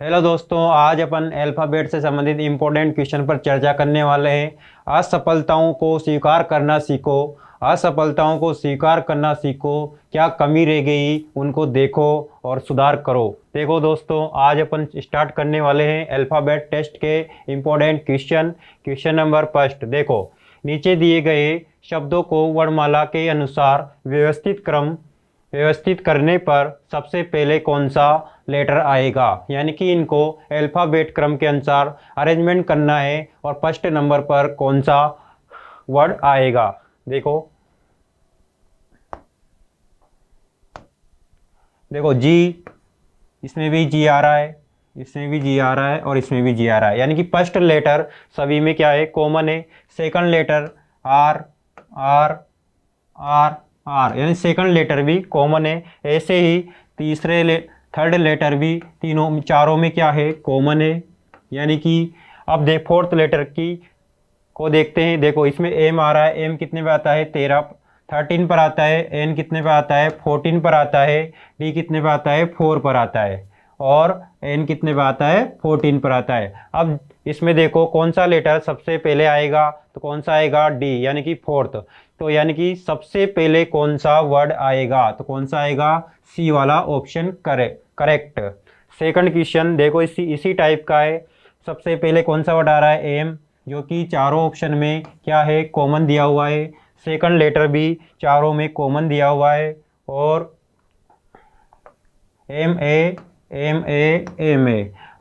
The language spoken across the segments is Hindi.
हेलो दोस्तों, आज अपन अल्फ़ाबेट से संबंधित इम्पोर्टेंट क्वेश्चन पर चर्चा करने वाले हैं। असफलताओं को स्वीकार करना सीखो। असफलताओं को स्वीकार करना सीखो। क्या कमी रह गई उनको देखो और सुधार करो। देखो दोस्तों, आज अपन स्टार्ट करने वाले हैं अल्फ़ाबेट टेस्ट के इम्पोर्टेंट क्वेश्चन नंबर फर्स्ट। देखो, नीचे दिए गए शब्दों को वर्णमाला के अनुसार व्यवस्थित करने पर सबसे पहले कौन सा लेटर आएगा, यानी कि इनको अल्फ़ाबेट क्रम के अनुसार अरेंजमेंट करना है और फर्स्ट नंबर पर कौन सा वर्ड आएगा। देखो देखो जी, इसमें भी जी आ रहा है, इसमें भी जी आ रहा है और इसमें भी जी आ रहा है, यानी कि फर्स्ट लेटर सभी में क्या है, कॉमन है। Second letter R R R R, यानी सेकंड लेटर भी कॉमन है। ऐसे ही थर्ड लेटर भी तीनों चारों में क्या है, कॉमन है। यानी कि अब फोर्थ लेटर की को देखते हैं। देखो, इसमें एम आ रहा है, एम कितने पे आता है, 13 पर आता है। एन कितने पे आता है, 14 पर आता है। डी कितने पे आता है, 4 पर आता है। और एन कितने पे आता है, 14 पर आता है। अब इसमें देखो कौन सा लेटर सबसे पहले आएगा, तो कौन सा आएगा, डी, यानी कि फोर्थ। तो यानी कि सबसे पहले कौन सा वर्ड आएगा, तो कौन सा आएगा, सी वाला ऑप्शन करेक्ट। सेकंड क्वेश्चन देखो, इसी टाइप का है। सबसे पहले कौन सा वर्ड आ रहा है, एम, जो कि चारों ऑप्शन में क्या है, कॉमन दिया हुआ है। सेकंड लेटर भी चारों में कॉमन दिया हुआ है। और एम ए।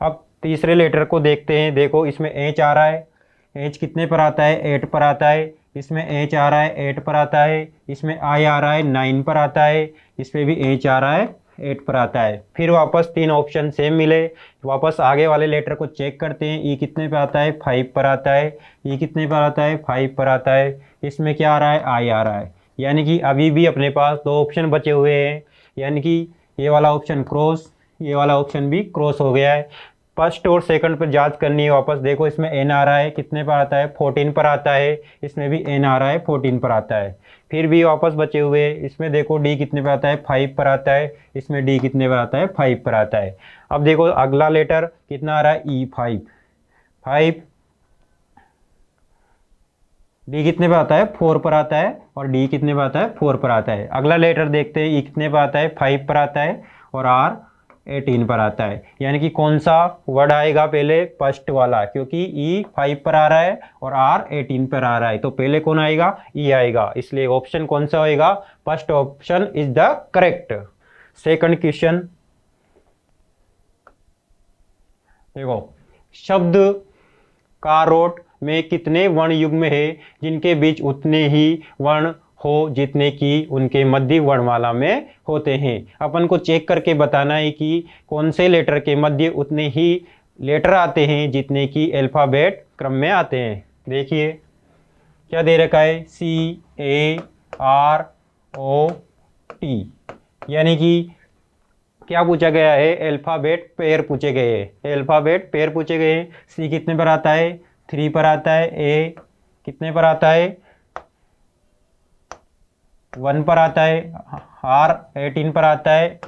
अब तीसरे लेटर को देखते हैं। देखो, इसमें एच आ रहा है, एच कितने पर आता है, 8 पर आता है। इसमें एच आ रहा है, 8 पर आता है। इसमें आई आ रहा है, 9 पर आता है। इसमें भी एच आ रहा है, 8 पर आता है। फिर वापस तीन ऑप्शन सेम मिले, वापस आगे वाले लेटर को चेक करते हैं। ई कितने पे आता है, 5 पर आता है। ई कितने पर आता है, 5 पर आता है। इसमें क्या आ रहा है, आई आ रहा है। यानी कि अभी भी अपने पास दो ऑप्शन बचे हुए हैं, यानी कि ये वाला ऑप्शन क्रॉस, ये वाला ऑप्शन भी क्रॉस हो गया है। फर्स्ट और सेकंड पर जांच करनी है वापस। देखो, इसमें एन आ रहा है, कितने पर आता है, 14 पर आता है। इसमें भी एन आ रहा है, 14 पर आता है। फिर भी वापस बचे हुए, इसमें देखो डी कितने पर आता है, 5 पर आता है। इसमें डी कितने पर आता है, 5 पर आता है। अब देखो अगला लेटर कितना आ रहा है, ई, 5। डी कितने पर आता है, 4 पर आता है। और डी कितने पर आता है, 4 पर आता है। अगला लेटर देखते हैं, ई कितने पर आता है, 5 पर आता है। और आर 18 पर आता है। यानी कि कौन सा वर्ड आएगा पहले, फर्स्ट वाला, क्योंकि ई 5 पर आ रहा है और आर 18 पर आ रहा है, तो पहले कौन आएगा, ई आएगा। इसलिए ऑप्शन कौन सा होएगा, first option is the correct. Second question देखो, शब्द कारोट में कितने वर्ण युग्म है जिनके बीच उतने ही वर्ण हो जितने कि उनके मध्य वर्णमाला में होते हैं। अपन को चेक करके बताना है कि कौन से लेटर के मध्य उतने ही लेटर आते हैं जितने कि अल्फ़ाबेट क्रम में आते हैं। देखिए क्या दे रखा है, CAROT, यानी कि क्या पूछा गया है, अल्फ़ाबेट पेयर पूछे गए हैं। अल्फ़ाबेट पेयर पूछे गए हैं। सी कितने पर आता है, 3 पर आता है। ए कितने पर आता है, 1 पर आता है। आर 18 पर आता है,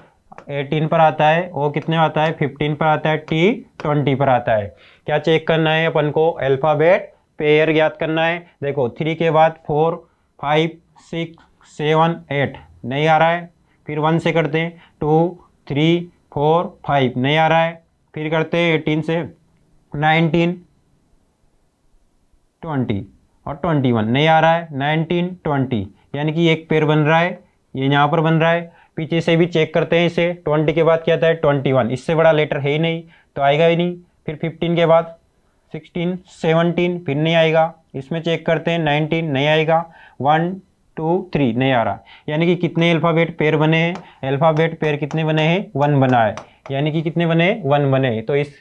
18 पर आता है। ओ कितने आता है, 15 पर आता है। टी 20 पर आता है। क्या चेक करना है अपन को, अल्फ़ाबेट पेयर ज्ञात करना है। देखो 3 के बाद 4, 5, 6, 7, 8 नहीं आ रहा है। फिर 1 से करते हैं, 2, 3, 4, 5 नहीं आ रहा है। फिर करते हैं 18 से 19, 20 और 21 नहीं आ रहा है। 19, 20 यानी कि एक पेयर बन रहा है, ये यहाँ पर बन रहा है। पीछे से भी चेक करते हैं इसे, 20 के बाद क्या आता है, 21, इससे बड़ा लेटर है ही नहीं तो आएगा ही नहीं। फिर 15 के बाद 16, 17 फिर नहीं आएगा। इसमें चेक करते हैं, 19 नहीं आएगा। 1, 2, 3 नहीं आ रहा। यानी कि कितने अल्फ़ाबेट पेयर बने हैं, अल्फ़ाबेट पेयर कितने बने हैं, 1 बना है। यानी कि कितने बने, 1 बने। तो इस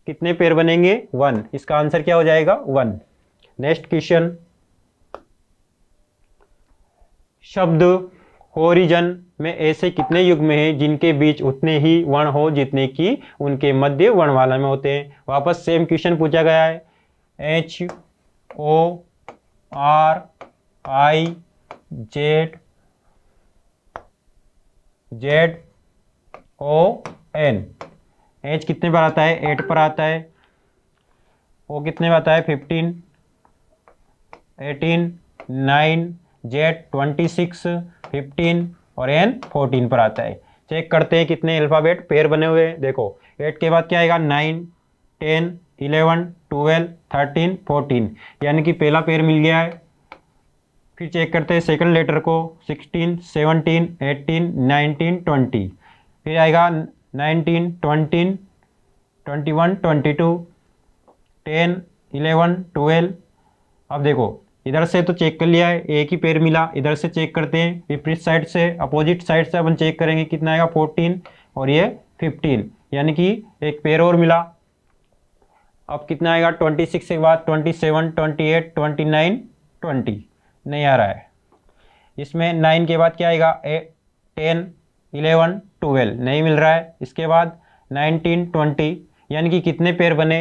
कितने पेयर बनेंगे, 1। इसका आंसर क्या हो जाएगा, 1। नेक्स्ट क्वेश्चन, शब्द होरिजन में ऐसे कितने युग्म हैं जिनके बीच उतने ही वर्ण हो जितने कि उनके मध्य वर्णमाला में होते हैं। वापस सेम क्वेश्चन पूछा गया है। HORIZN, एच कितने पर आता है, 8 पर आता है। ओ कितने पर आता है, 15, 18, 9, जेड 26, 15 और एन 14 पर आता है। चेक करते हैं कितने अल्फ़ाबेट पेयर बने हुए हैं। देखो 8 के बाद क्या आएगा, 9, 10, 11, 12, 13, 14, यानी कि पहला पेयर मिल गया है। फिर चेक करते हैं सेकंड लेटर को, 16, 17, 18, 19, 20, फिर आएगा 19, 20, 21, 22, 10, 11, 12। अब देखो इधर से तो चेक कर लिया है, एक ही पेयर मिला। इधर से चेक करते हैं विपरीत साइड से, अपोजिट साइड से अपन चेक करेंगे कितना आएगा, 14 और ये 15, यानी कि एक पेयर और मिला। अब कितना आएगा 26 के बाद, 27, 28, 29, 20 नहीं आ रहा है। इसमें 9 के बाद क्या आएगा, 10, 11, 12 नहीं मिल रहा है। इसके बाद 19, 20, यानी कि कितने पेयर बने,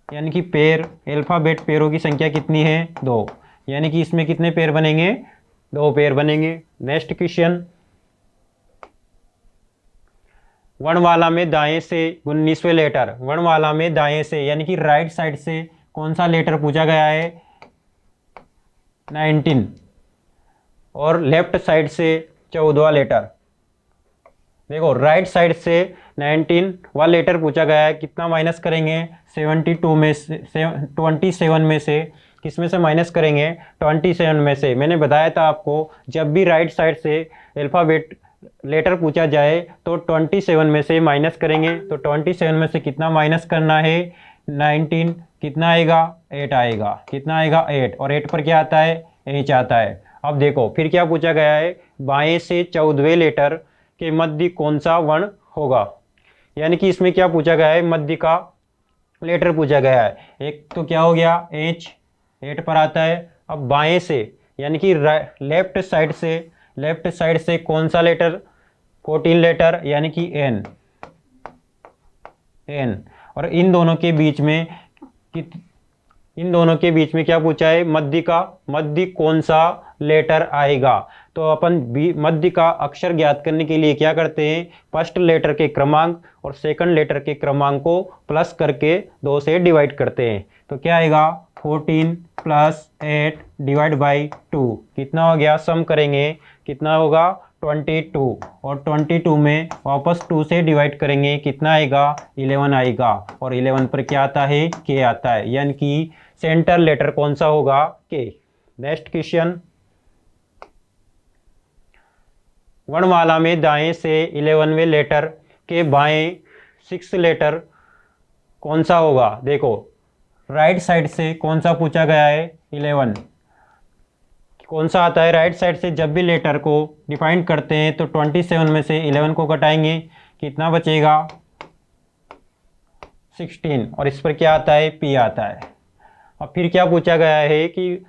यानी कि पेयर अल्फ़ाबेट पेयरों की संख्या कितनी है, 2, यानी कि इसमें कितने पेयर बनेंगे, 2 पेयर बनेंगे। नेक्स्ट क्वेश्चन, वर्णमाला में दाएं से 19वें लेटर, वर्णमाला में दाएं से यानी कि राइट साइड से कौन सा लेटर पूछा गया है, 19, और लेफ्ट साइड से 14वां लेटर। देखो राइट साइड से 19 वाला लेटर पूछा गया है, कितना माइनस करेंगे, 72 में से 27 में से किस में से माइनस करेंगे, 27 में से। मैंने बताया था आपको जब भी राइट साइड से अल्फ़ाबेट लेटर पूछा जाए तो 27 में से माइनस करेंगे। तो 27 में से कितना माइनस करना है, 19, कितना आएगा, 8 आएगा, कितना आएगा 8, और 8 पर क्या आता है, एच आता है। अब देखो फिर क्या पूछा गया है, बाएं से 14वें लेटर के मध्य कौन सा वर्ण होगा, यानी कि इसमें क्या पूछा गया है, मध्य का लेटर पूछा गया है। एक तो क्या हो गया, एच 8 पर आता है। अब बाएं से यानी कि लेफ्ट साइड से कौन सा लेटर, 14 लेटर यानी कि एन, और इन दोनों के बीच में क्या पूछा है, मध्य कौन सा लेटर आएगा। तो अपन मध्य का अक्षर ज्ञात करने के लिए क्या करते हैं, फर्स्ट लेटर के क्रमांक और सेकंड लेटर के क्रमांक को प्लस करके 2 से डिवाइड करते हैं। तो क्या आएगा, 14 + 8 डिवाइड बाई 2, कितना हो गया, सम करेंगे कितना होगा, 22, और 22 में वापस 2 से डिवाइड करेंगे कितना आएगा, 11 आएगा, और 11 पर क्या आता है, के आता है, यानी कि सेंटर लेटर कौन सा होगा, के। नेक्स्ट क्वेश्चन, वर्णमाला में दाएं से 11वें लेटर के बाएं 6 लेटर कौन सा होगा। देखो राइट साइड से कौन सा पूछा गया है, 11, कौन सा आता है राइट साइड से। जब भी लेटर को डिफाइन करते हैं तो 27 में से 11 को घटाएंगे, कितना बचेगा, 16, और इस पर क्या आता है, पी आता है। अब फिर क्या पूछा गया है कि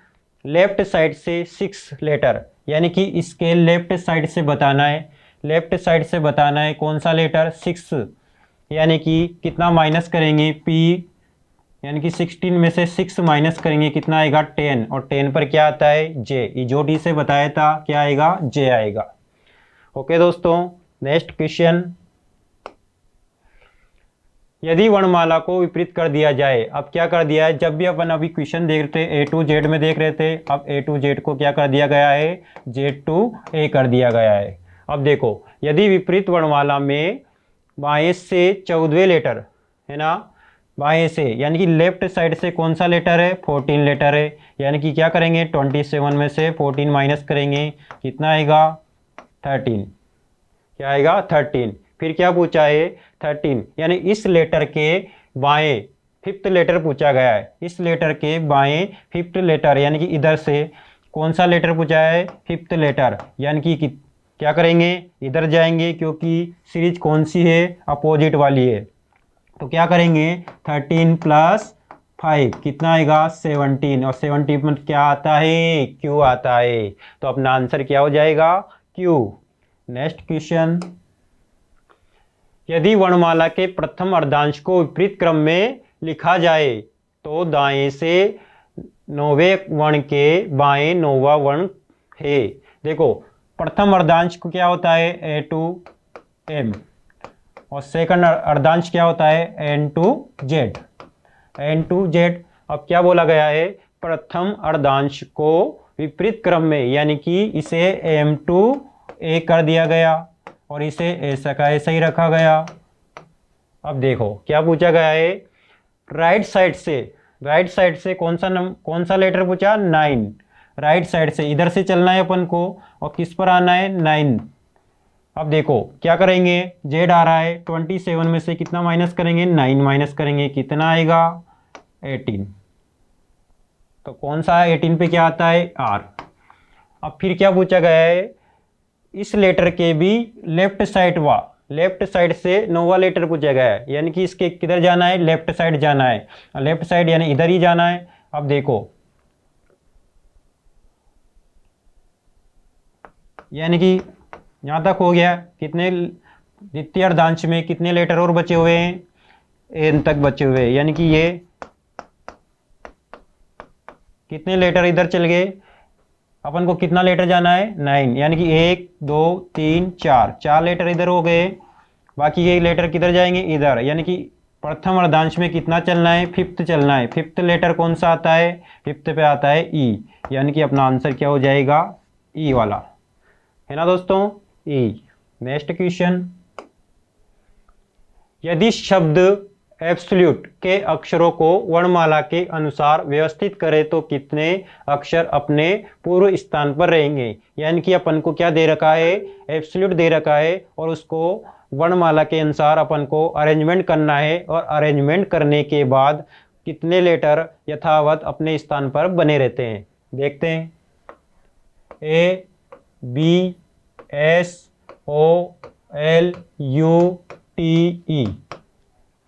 लेफ्ट साइड से 6 लेटर, यानी कि इसके लेफ्ट साइड से बताना है, कौन सा लेटर, 6, यानी कि कितना माइनस करेंगे, पी, यानी कि 16 में से 6 माइनस करेंगे कितना आएगा, 10, और 10 पर क्या आता है, जे, जो डी से बताया था क्या आएगा, जे आएगा। ओके दोस्तों, नेक्स्ट क्वेश्चन, यदि वर्णमाला को विपरीत कर दिया जाए। अब क्या कर दिया है, जब भी अपन अभी क्वेश्चन देख रहे थे A to Z में देख रहे थे, अब A to Z को क्या कर दिया गया है, Z to A कर दिया गया है। अब देखो यदि विपरीत वर्णमाला में बाएं से 14वें लेटर है ना, बाएं से यानी कि लेफ्ट साइड से कौन सा लेटर है, 14 लेटर है, यानी कि क्या करेंगे, 27 में से 14 माइनस करेंगे, कितना आएगा, 13, क्या आएगा, 13। फिर क्या पूछा है, 13, यानी इस लेटर के बाएं 5th लेटर पूछा गया है, इस लेटर के बाएं 5th लेटर, यानी कि इधर से कौन सा लेटर पूछा है, 5th लेटर, यानी कि क्या करेंगे, इधर जाएंगे क्योंकि सीरीज कौन सी है, अपोजिट वाली है। तो क्या करेंगे, 13 + 5 कितना आएगा, 17, और 17 में क्या आता है, क्यू आता है। तो अपना आंसर क्या हो जाएगा, क्यू। नेक्स्ट क्वेश्चन, यदि वर्णमाला के प्रथम अर्धांश को विपरीत क्रम में लिखा जाए तो दाएं से 9वें वर्ण के बाएं 9वां वर्ण है। देखो प्रथम अर्धांश को क्या होता है, A to M, और सेकंड अर्धांश क्या होता है n2z। n2z। अब क्या बोला गया है, प्रथम अर्धांश को विपरीत क्रम में, यानी कि इसे m2a कर दिया गया और इसे ऐसा का ऐसा ही रखा गया। अब देखो क्या पूछा गया है, राइट साइड से कौन सा लेटर पूछा, 9। राइट साइड से इधर से चलना है अपन को और किस पर आना है, 9। अब देखो क्या करेंगे, z आ रहा है 27 में से कितना माइनस करेंगे, 9 माइनस करेंगे, कितना आएगा 18। तो कौन सा है 18 पे क्या आता है, r। अब फिर क्या पूछा गया है, इस लेटर के भी लेफ्ट साइड से नोवा लेटर पूछा गया है, यानी कि इसके किधर जाना है, लेफ्ट साइड जाना है। लेफ्ट साइड यानी इधर ही जाना है। अब देखो यानी कि यहां तक हो गया, कितने द्वितीय अर्धांश में कितने लेटर और बचे हुए हैं, एन तक बचे हुए हैं, यानी कि ये कितने लेटर इधर चल गए, अपन को कितना लेटर जाना है, 9, यानी कि 1 2 3 4 लेटर इधर हो गए। बाकी ये लेटर किधर जाएंगे, इधर, यानी कि प्रथम अर्धांश में कितना चलना है, 5th चलना है। 5th लेटर कौन सा आता है, 5th पे आता है ई, यानी कि अपना आंसर क्या हो जाएगा, ई वाला, है ना दोस्तों, ई। नेक्स्ट क्वेश्चन, यदि शब्द एब्सोल्यूट के अक्षरों को वर्णमाला के अनुसार व्यवस्थित करें तो कितने अक्षर अपने पूर्व स्थान पर रहेंगे। यानी कि अपन को क्या दे रखा है, एब्सोल्यूट दे रखा है और उसको वर्णमाला के अनुसार अपन को अरेंजमेंट करना है, और अरेंजमेंट करने के बाद कितने लेटर यथावत अपने स्थान पर बने रहते हैं। देखते हैं, A B S O L U T E.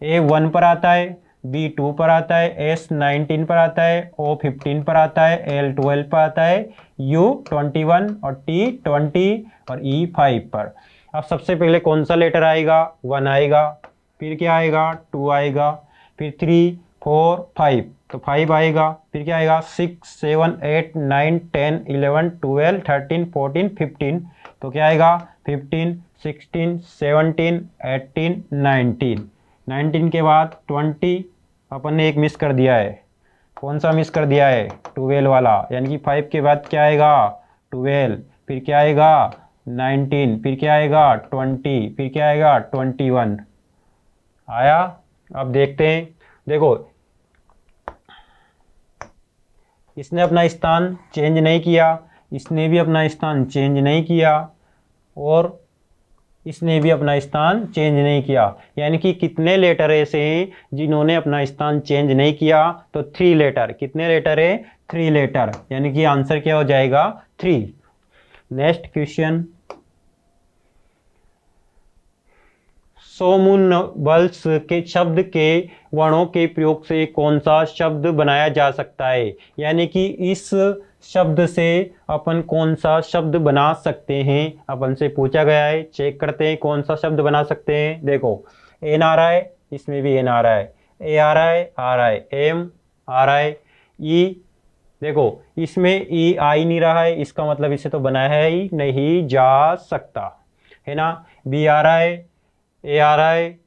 A 1 पर आता है, बी 2 पर आता है, एस 19 पर आता है, ओ 15 पर आता है, एल 12 पर आता है, यू 21 और टी 20 और ई 5 पर। अब सबसे पहले कौन सा लेटर आएगा, 1 आएगा, फिर क्या आएगा, 2 आएगा, फिर 3 4 5, तो 5 आएगा, फिर क्या आएगा, 6 7 8 9 10 11 12 13 14 15, तो क्या आएगा 15 16 17 18 19 के बाद 20 अपन ने एक मिस कर दिया है, कौन सा मिस कर दिया है, 12 वाला, यानी कि 5 के बाद क्या आएगा 12, फिर क्या आएगा 19, फिर क्या आएगा 20, फिर क्या आएगा 21 आया। अब देखते हैं, देखो इसने अपना स्थान चेंज नहीं किया, इसने भी अपना स्थान चेंज नहीं किया, और इसने भी अपना स्थान चेंज नहीं किया, यानी कि कितने लेटर ऐसे हैं जिन्होंने अपना स्थान चेंज नहीं किया, तो 3 लेटर। कितने लेटर है, 3 लेटर, यानी कि आंसर क्या हो जाएगा 3। नेक्स्ट क्वेश्चन, सोमुनबल्स के शब्द के वर्णों के प्रयोग से कौन सा शब्द बनाया जा सकता है। यानी कि इस शब्द से अपन कौन सा शब्द बना सकते हैं, अपन से पूछा गया है। चेक करते हैं कौन सा शब्द बना सकते हैं। देखो एन आ रहा है, इसमें भी एन आ रहा है, ए आ रहा है, एम आ रहा है, ई, देखो इसमें ई आ ही नहीं रहा है, इसका मतलब इसे तो बनाया ही नहीं जा सकता, है ना। बी आ रहा है, ए आ रहा है,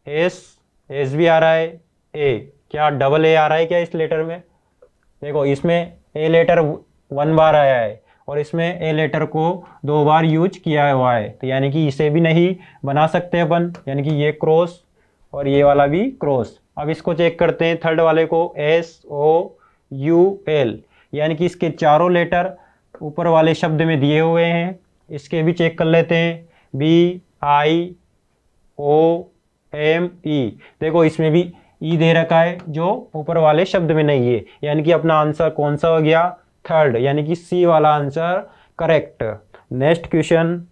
एस भी आ रहा है, ए, क्या डबल ए आ रहा है क्या इस लेटर में। देखो इसमें ए लेटर 1 बार आया है और इसमें ए लेटर को 2 बार यूज किया हुआ है, तो यानी कि इसे भी नहीं बना सकते अपन, यानी कि ये क्रॉस और ये वाला भी क्रॉस। अब इसको चेक करते हैं, थर्ड वाले को, एस ओ यू एल, यानी कि इसके चारों लेटर ऊपर वाले शब्द में दिए हुए हैं। इसके भी चेक कर लेते हैं, B I O M E, देखो इसमें भी ई दे रखा है जो ऊपर वाले शब्द में नहीं है, यानी कि अपना आंसर कौन सा हो गया, थर्ड, यानी कि सी वाला आंसर करेक्ट। नेक्स्ट क्वेश्चन,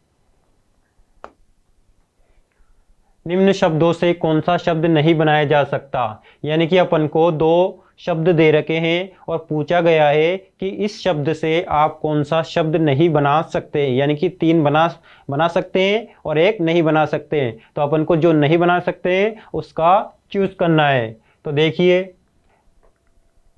निम्न शब्दों से कौन सा शब्द नहीं बनाया जा सकता। यानी कि अपन को 2 शब्द दे रखे हैं और पूछा गया है कि इस शब्द से आप कौन सा शब्द नहीं बना सकते, यानी कि 3 बना सकते हैं और 1 नहीं बना सकते हैं। तो अपन को जो नहीं बना सकते हैं उसका चूज करना है। तो देखिए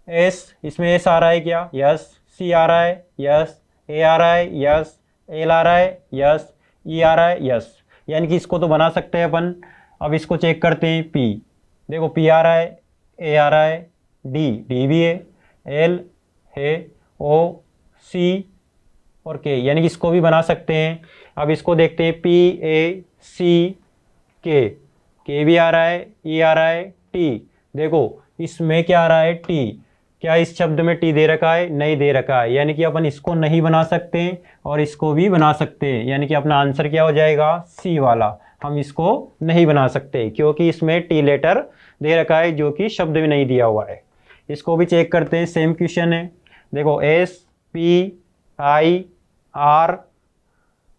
एस, इसमें एस आ रहा है क्या, यस, सी आ रहा है, यस, ए आ रहा है, यस, एल आ रहा है, यस, ई आ रहा है, यस, यानी कि इसको तो बना सकते हैं अपन। अब इसको चेक करते हैं पी। देखो पी आ रहा है, ए आ रहा है, डी भी है, एल है, ओ सी और के, यानी कि इसको भी बना सकते हैं। अब इसको देखते हैं पी ए सी के भी आ रहा है, ई आ रहा है, टी। देखो इसमें क्या आ रहा है, टी। क्या इस शब्द में टी दे रखा है? नहीं दे रखा है, यानी कि अपन इसको नहीं बना सकते और इसको भी बना सकते हैं, यानी कि अपना आंसर क्या हो जाएगा, सी वाला। हम इसको नहीं बना सकते क्योंकि इसमें टी लेटर दे रखा है जो कि शब्द में नहीं दिया हुआ है। इसको भी चेक करते हैं, सेम क्वेश्चन है। देखो S P I R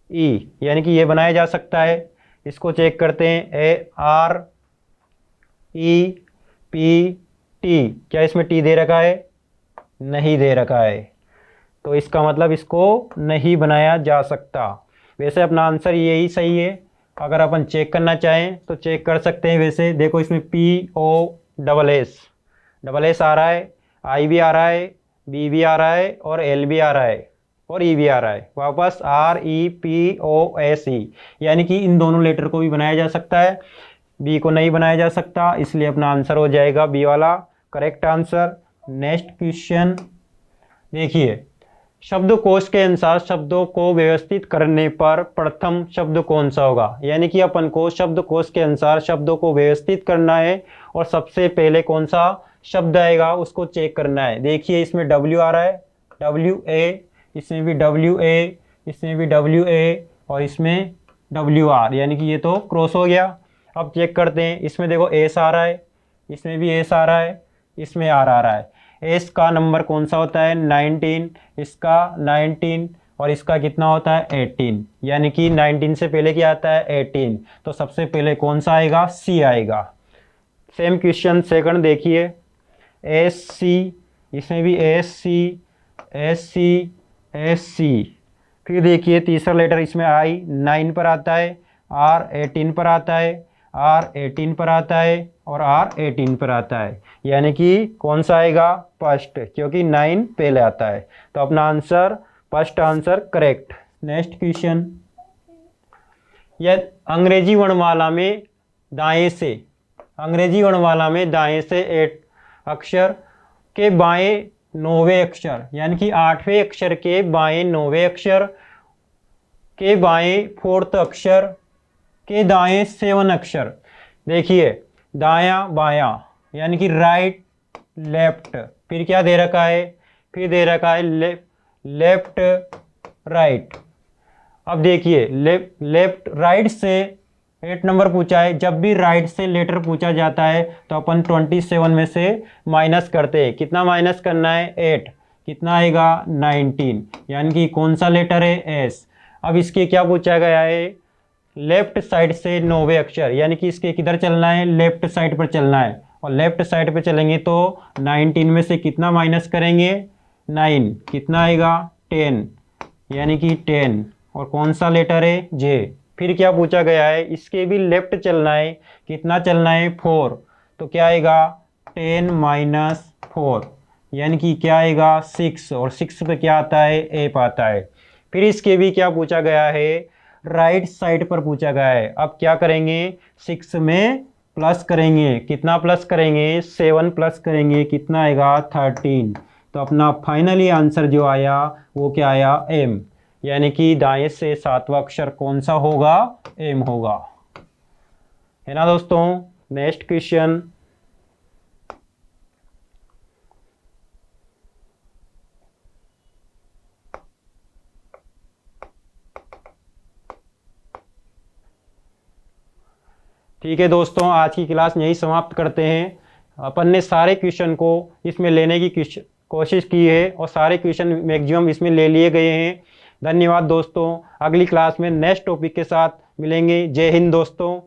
E, यानी कि ये बनाया जा सकता है। इसको चेक करते हैं, A R E P T. क्या इसमें टी दे रखा है? नहीं दे रखा है, तो इसका मतलब इसको नहीं बनाया जा सकता। वैसे अपना आंसर यही सही है। अगर अपन चेक करना चाहें तो चेक कर सकते हैं। वैसे देखो इसमें पी ओ डबल एस आ रहा है, आई भी आ रहा है, बी भी आ रहा है और एल भी आ रहा है और ई भी आ रहा है। वापस R E P O S E, यानी कि इन दोनों लेटर को भी बनाया जा सकता है, बी को नहीं बनाया जा सकता, इसलिए अपना आंसर हो जाएगा बी वाला करेक्ट आंसर। नेक्स्ट क्वेश्चन देखिए, शब्दकोश के अनुसार शब्दों को व्यवस्थित करने पर प्रथम शब्द कौन सा होगा? यानी कि अपन को शब्दकोश के अनुसार शब्दों को व्यवस्थित करना है और सबसे पहले कौन सा शब्द आएगा उसको चेक करना है। देखिए इसमें डब्ल्यू आ रहा है, डब्ल्यू ए, इसमें भी डब्ल्यू ए, इसमें भी डब्ल्यू ए और इसमें डब्ल्यू आर, यानी कि ये तो क्रॉस हो गया। अब चेक करते हैं, इसमें देखो एस आ रहा है, इसमें भी एस आ रहा है, इसमें आर आ रहा है। एस का नंबर कौन सा होता है? 19, इसका 19 और इसका कितना होता है? 18, यानी कि 19 से पहले क्या आता है? 18, तो सबसे पहले कौन सा आएगा? सी आएगा। सेम क्वेश्चन सेकंड देखिए, एस सी, इसमें भी S C S C S C. फिर देखिए तीसरा लेटर इसमें आई 9 पर आता है, आर 18 पर आता है, आर 18 पर आता है और आर 18 पर आता है, यानी कि कौन सा आएगा? फर्स्ट, क्योंकि 9 पहले आता है, तो अपना answer first answer correct. Next question, यह अंग्रेजी वर्णमाला में दाएं से, अंग्रेजी वर्णमाला में दाएं से 8 अक्षर के बाएं 9वें अक्षर, यानी कि 8वें अक्षर के बाएं 9वें अक्षर के बाएं 4th अक्षर के दाएं 7 अक्षर। देखिए दाया बाया, यानी कि राइट लेफ्ट, फिर क्या दे रखा है? फिर दे रखा है लेफ्ट राइट। अब देखिए लेफ्ट राइट से 8 नंबर पूछा है। जब भी राइट से लेटर पूछा जाता है तो अपन 27 में से माइनस करते हैं। कितना माइनस करना है? 8, कितना आएगा? 19, यानी कि कौन सा लेटर है? एस। अब इसके क्या पूछा गया है? लेफ्ट साइड से 9वें अक्षर, यानी कि इसके किधर चलना है? लेफ्ट साइड पर चलना है, और लेफ्ट साइड पर चलेंगे तो 19 में से कितना माइनस करेंगे? 9, कितना आएगा? 10, यानी कि 10, और कौन सा लेटर है? जे। फिर क्या पूछा गया है? इसके भी लेफ्ट चलना है, कितना चलना है? 4, तो क्या आएगा? 10 माइनस 4, यानी कि क्या आएगा? 6, और 6 पे क्या आता है? 8 आता है। फिर इसके भी क्या पूछा गया है? राइट साइड पर पूछा गया है। अब क्या करेंगे? 6 में प्लस करेंगे, कितना प्लस करेंगे? 7 प्लस करेंगे, कितना आएगा? 13। तो अपना फाइनली आंसर जो आया वो क्या आया? एम, यानी कि दाएं से 7वां अक्षर कौन सा होगा? एम होगा, है ना दोस्तों। नेक्स्ट क्वेश्चन, ठीक है दोस्तों, आज की क्लास यही समाप्त करते हैं। अपन ने सारे क्वेश्चन को इसमें लेने की कोशिश की है और सारे क्वेश्चन मैक्सिमम इसमें ले लिए गए हैं। धन्यवाद दोस्तों। अगली क्लास में नेक्स्ट टॉपिक के साथ मिलेंगे। जय हिंद दोस्तों।